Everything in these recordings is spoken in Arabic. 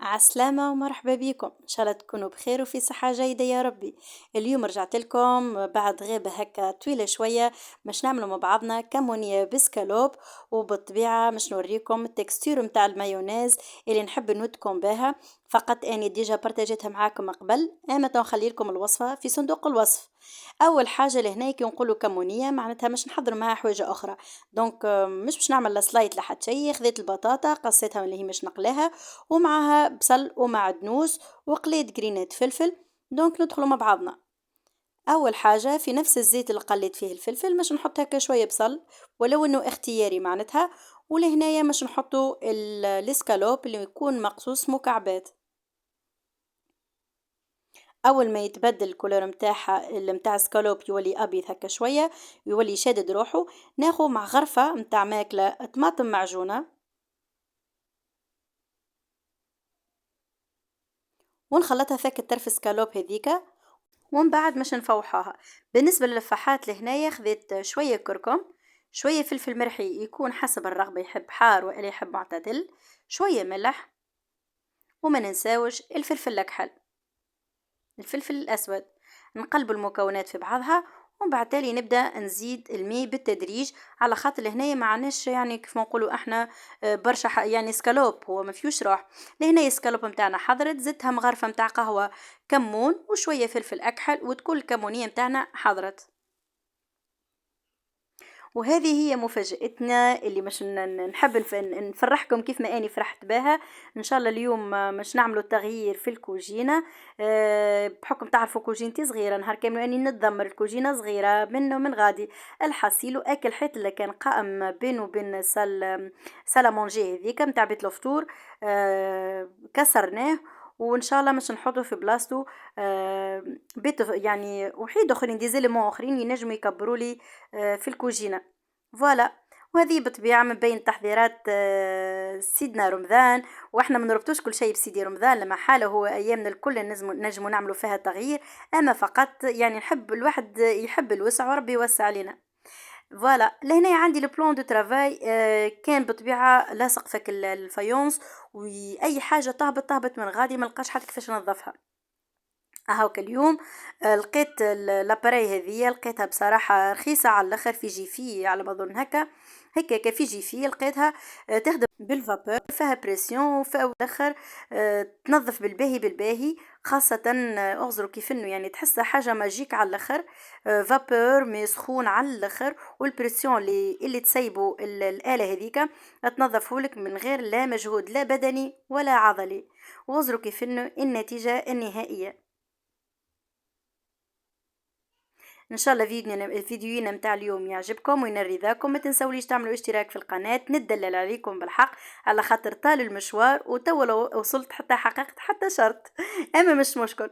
عسلامة ومرحبا بكم إن شاء الله تكونوا بخير وفي صحة جيدة يا ربي. اليوم رجعت لكم بعد غيبة هكا طويلة شوية. مش نعملوا مع بعضنا كمونية بسكالوب، وبالطبيعة مش نوريكم التكستير متاع المايونيز اللي نحب نودكم بها. فقط اني ديجا بارتاجيتها معاكم قبل، اما تنخلي لكم الوصفة في صندوق الوصف. اول حاجة لهنا كي نقولوا كمونية معناتها مش نحضر معاها حاجة اخرى. دونك مش باش نعمل لا سلايد لحد شيء. خذيت البطاطا قصيتها اللي هي مش نقلاها، ومعها بصل ومعدنوس وقليت جرينات فلفل. دونك ندخلوا مع بعضنا. اول حاجه في نفس الزيت اللي قليت فيه الفلفل مش نحط هكا شويه بصل، ولو انه اختياري معناتها. ولهنايا مش نحطوا الاسكالوب اللي يكون مقصوص مكعبات. اول ما يتبدل الكولور متاعها متاع السكالوب يولي ابيض هكا شويه، يولي شادد روحه. ناخذ مع غرفه متاع ماكله طماطم معجونه، ونخلطها فك الترف سكالوب هذيكا. ومن بعد مش نفوحوها. بالنسبة للفحات لهنايا خذيت شوية كركم، شوية فلفل مرحي يكون حسب الرغبة، يحب حار ولا يحب معتدل، شوية ملح، وما ننساوش الفلفل الأكحل، الفلفل الأسود. نقلب المكونات في بعضها، ومن بعد تالي نبدأ نزيد الماء بالتدريج، على خاطر هنايا معناش يعني كيف ما نقولوا احنا برشا يعني سكالوب هو ما فيوش روح. لهنا سكالوب متاعنا حضرت، زدتها مغرفة متاع قهوة كمون وشوية فلفل أكحل، وتكون الكمونية متاعنا حضرت. وهذه هي مفاجأتنا اللي مش نحب نفرحكم كيف ما اني فرحت بها. ان شاء الله اليوم مش نعملوا تغيير في الكوجينة. بحكم تعرفوا كوجينتي صغيرة، نهار كامل اني نتذمر الكوجينة صغيرة منه من غادي. الحصيل واكل حيت اللي كان قائم بينه وبين سالا مونجي هذيك متاع بيت الفطور. كسرناه، وان شاء الله مش نحطه في بلاصتو. بيت يعني وحيد اخرين دي زيليمون اخرين ينجموا يكبروا لي في الكوجينة. فوالا. وهذه بالطبيعة من بين تحضيرات سيدنا رمضان. واحنا ما نربطوش كل شيء بسيدي رمضان، لما حاله هو ايامنا الكل نجموا نعملوا فيها تغيير. اما فقط يعني نحب الواحد يحب الوسع وربي يوسع علينا. فوالا. لهنا عندي البلان دو ترافاي، كان بالطبيعة لاصق فك الفايونس، واي حاجة تهبط من غادي ما لقاش حتى كيفاش ننظفها. هاوك اليوم لقيت لاباري هذيا، لقيتها بصراحة رخيصة على الاخر في جيفي على ما اظن هكا. هكا في جيفي لقيتها تخدم بالفابور، فيها بريسيون وفيها الاخر تنظف بالباهي. خاصة اغزروا كيف انه يعني تحسها حاجة ماجيك على الاخر. فابور مي سخون على الاخر، والبريسيون اللي تسيبوا الآلة هذيك تنظفه لك من غير لا مجهود لا بدني ولا عضلي. واغزروا كيف انه النتيجة النهائية. ان شاء الله الفيديوين متاع اليوم يعجبكم وينرضاكم. ما تنسوليش تعملوا اشتراك في القناة، ندلل عليكم بالحق على خاطر طال المشوار وتوا لو وصلت حتى حققت حتى شرط. اما مش مشكل،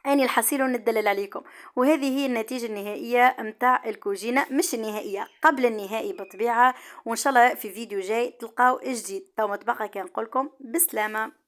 اني الحصيل وندلل عليكم. وهذه هي النتيجة النهائية متاع الكوجينة، مش النهائية قبل النهائي بطبيعة. وان شاء الله في فيديو جاي تلقاو جديد. تو متبقى كان نقولكم بسلامة.